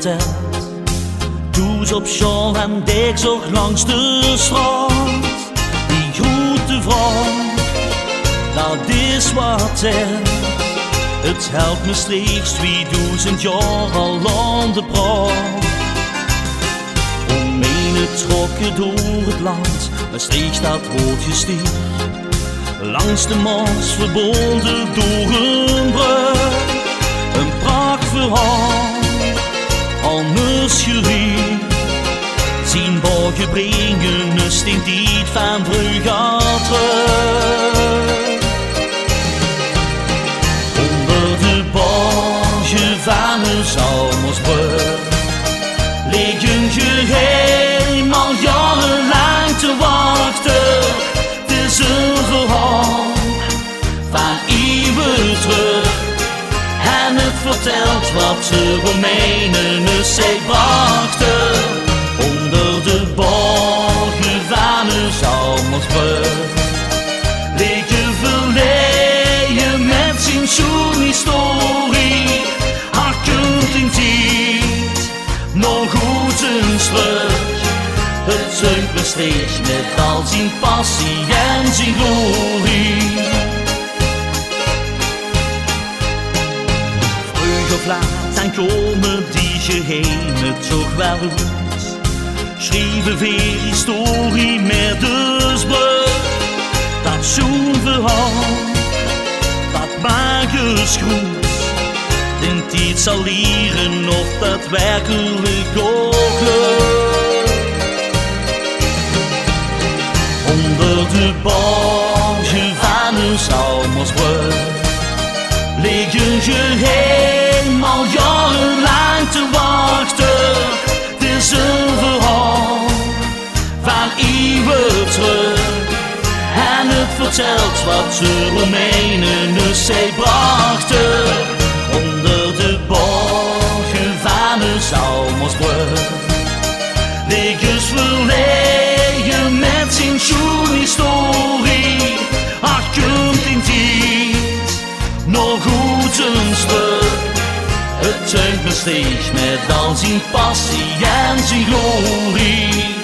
vertelt. Does op Jean en Dirk zag langs de strand. Die grote vrouw, dat is wat telt. Het helpt me slechts 2000 jaar al aan de praat. Omheen trokken door het land, maar steeds dat woordje stier. Langs de Maas verbonden door een brug. Een prachtverhaal, al mysterie. Zien borgen brengen een stintiet van Brugge terug. Onder de borgen van een zomersbrug ligt een geheim al jarenlang te wachten. Het is een verhaal van eeuwen terug. En het vertelt wat de Romeinen zich brachten. Onder de borgen van een zomersbrug ligt een verleden met zijn zo'n historie. Haar kunt in tijd nog goed eens terug. Het zeugt me steeds met al zijn passie en zijn glorie. Vroeg of laat dan komen die geheimen toch wel uit. Schrijven weer historie met dus brug. Dat zo'n verhaal, dat maakt goed. De tijd zal leren of dat werkelijk ook lukt. Onder de borgen van een zomersbrug ligt een geheim al jarenlang te wachten. Het is een verhaal van eeuwen terug. En het vertelt wat de Romeinen zich brachten. Onder de borgen van een zomersbrug ligt een verleden met zijn zo'n historie. Ach, kunt in tijd nog goed eens terug. Het zeugt me steeds met al zijn passie en zijn glorie.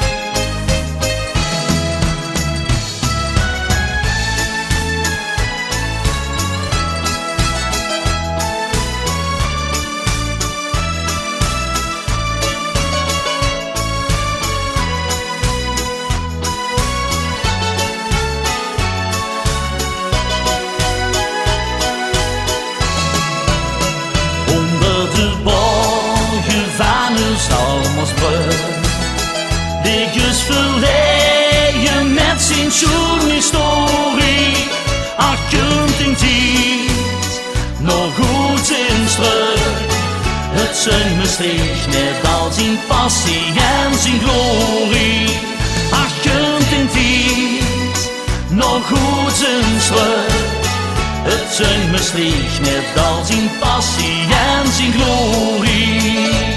Zomersbrug ligt dus verleden met zijn zo'n historie. Ach, kunt in tijd nog goed eens terug. Het zeugt me steeds met al zijn passie en zijn glorie. Ach, kunt in tijd nog goed eens terug. Het zeugt me steeds met al zijn passie en zijn glorie.